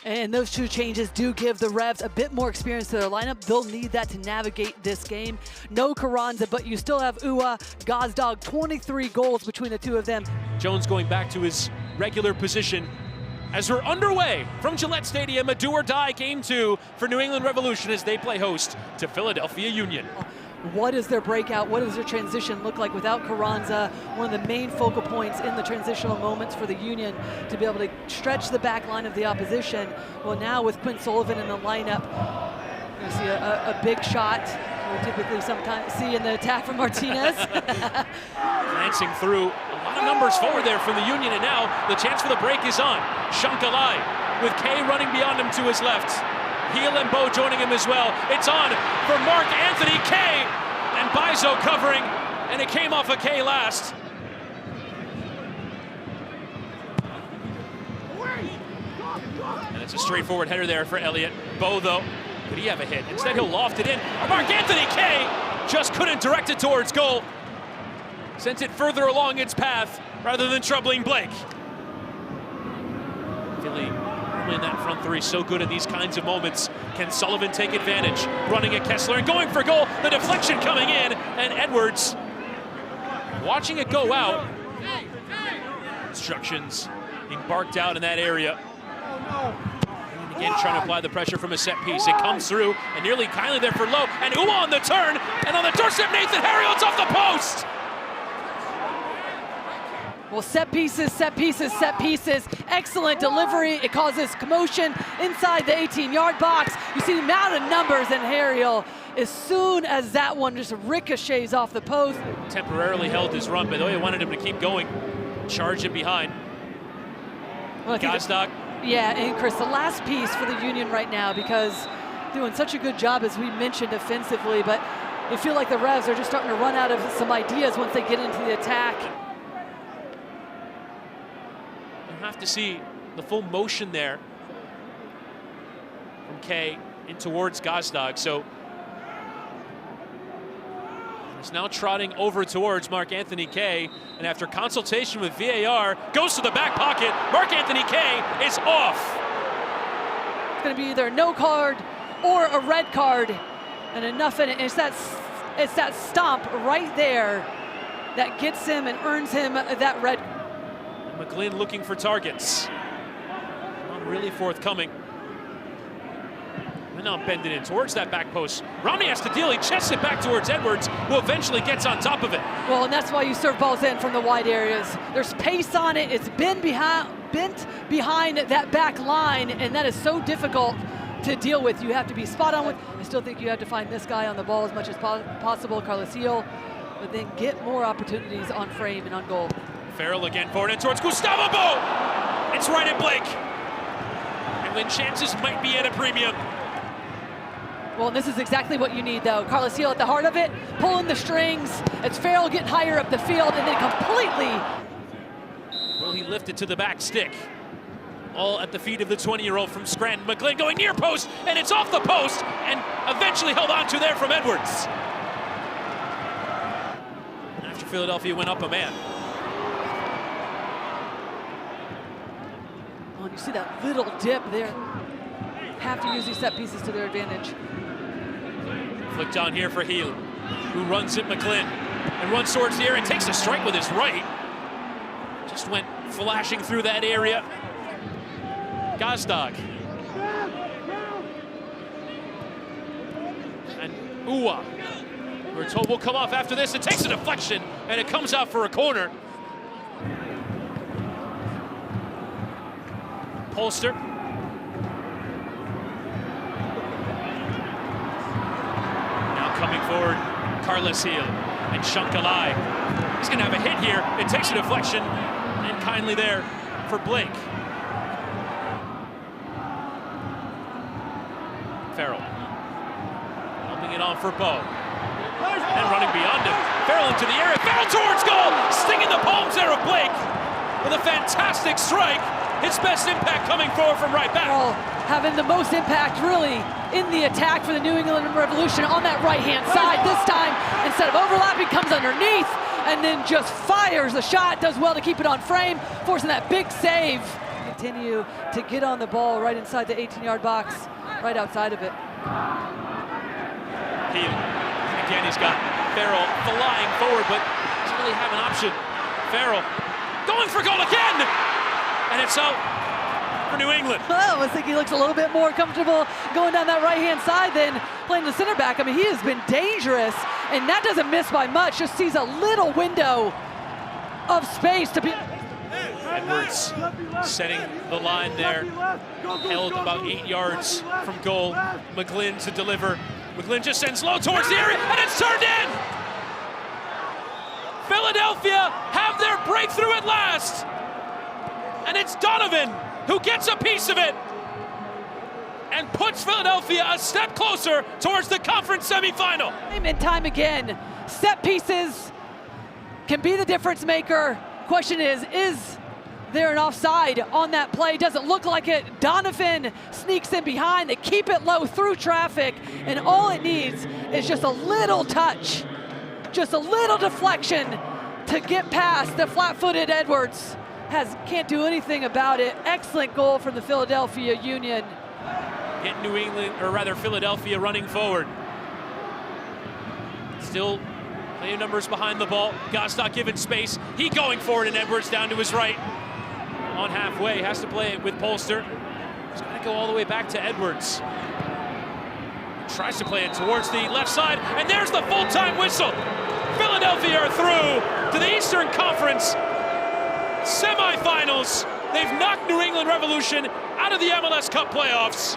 And those two changes do give the Revs a bit more experience to their lineup. They'll need that to navigate this game. No Carranza, but you still have Ua, Gazdag, 23 goals between the two of them. Jones going back to his regular position as we're underway from Gillette Stadium, a do-or-die Game 2 for New England Revolution as they play host to Philadelphia Union. What is their breakout? What does their transition look like without Carranza? One of the main focal points in the transitional moments for the Union to be able to stretch the back line of the opposition. Well, now with Quinn Sullivan in the lineup, you're going to see a big shot we typically sometimes see in the attack from Martinez. Glancing through a lot of numbers forward there from the Union, and now the chance for the break is on. Shankalai with Kay running beyond him to his left. Heel and Bo joining him as well. It's on for Mark Anthony Kay, and Bizo covering, and it came off of Kay last. And it's a straightforward header there for Elliott. Bo, though, could he have a hit? Instead, he'll loft it in. Mark Anthony Kay just couldn't direct it towards goal. Sent it further along its path rather than troubling Blake. Philly in that front three, so good in these kinds of moments. Can Sullivan take advantage? Running at Kessler and going for goal. The deflection coming in, and Edwards watching it go out. Instructions being barked out in that area. And again, trying to apply the pressure from a set piece. It comes through, and nearly kindly there for Lowe. And Ua on the turn, and on the doorstep, Nathan Harriel, it's off the post! Well, set pieces, set pieces, set pieces. Excellent delivery. It causes commotion inside the 18-yard box. You see the amount of numbers in Harriel. As soon as that one just ricochets off the post. Temporarily held his run, but Oya wanted him to keep going. Charged it behind. Well, Gazdag. Yeah, and Chris, the last piece for the Union right now, because doing such a good job, as we mentioned, offensively, but I feel like the Revs are just starting to run out of some ideas once they get into the attack. Have to see the full motion there from Kay in towards Gazdag. So he's now trotting over towards Mark Anthony Kay, and after consultation with VAR, goes to the back pocket. Mark Anthony Kay is off. It's going to be either a no card or a red card, and enough in it. It's that stomp right there that gets him and earns him that red. McGlynn looking for targets. Not really forthcoming. And now bending in towards that back post. Romney has to deal. He chests it back towards Edwards, who eventually gets on top of it. Well, and that's why you serve balls in from the wide areas. There's pace on it. It's bent behind that back line, and that is so difficult to deal with. You have to be spot on with. I still think you have to find this guy on the ball as much as possible, Carlos Heel, but then get more opportunities on frame and on goal. Farrell again forward and towards Gustavo Bo. It's right at Blake. And when chances might be at a premium. Well, this is exactly what you need, though. Carlos Heel at the heart of it, pulling the strings. It's Farrell getting higher up the field, and then completely. Will he lift it to the back stick? All at the feet of the 20-year-old from Scranton. McGlynn going near post, and it's off the post, and eventually held on to there from Edwards. After Philadelphia went up a man. You see that little dip there. Have to use these set pieces to their advantage. Flicked on here for Heel, who runs at McGlynn and runs towards the air and takes a strike with his right. Just went flashing through that area. Gazdag. And Ua, we're told will come off after this. It takes a deflection and it comes out for a corner. Polster. Now coming forward, Carlos Heel and Shankalai. He's gonna have a hit here. It takes a deflection, and kindly there for Blake. Farrell. Helping it on for Bo. And running beyond him. Farrell into the area. Farrell towards goal! Stinging the palms there of Blake with a fantastic strike. His best impact coming forward from right back. Well, having the most impact really in the attack for the New England Revolution on that right-hand side. This time, instead of overlapping, comes underneath and then just fires the shot. Does well to keep it on frame, forcing that big save Continue to get on the ball right inside the 18-yard box, right outside of it. Again, he's got Farrell flying forward, but doesn't really have an option. Farrell going for goal again, and it's out for New England. Well, I think he looks a little bit more comfortable going down that right-hand side than playing the center back. I mean, he has been dangerous, and that doesn't miss by much. Just sees a little window of space to be. Edwards setting the line there, held about 8 yards from goal. McGlynn to deliver. McGlynn just sends low towards the area, and it's turned in! Philadelphia have their breakthrough at last! And it's Donovan who gets a piece of it and puts Philadelphia a step closer towards the conference semifinal. Time and time again, set pieces can be the difference maker. Question is there an offside on that play? Doesn't look like it. Donovan sneaks in behind. They keep it low through traffic, and all it needs is just a little touch, just a little deflection to get past the flat-footed Edwards. Can't do anything about it. Excellent goal from the Philadelphia Union. Get New England, or rather Philadelphia, running forward. Still plenty of numbers behind the ball. Gostock given space. He going forward, and Edwards down to his right. On halfway, has to play it with Polster. He's got to go all the way back to Edwards. Tries to play it towards the left side, and there's the full-time whistle. Philadelphia are through to the Eastern Conference semifinals. They've knocked New England Revolution out of the MLS Cup playoffs.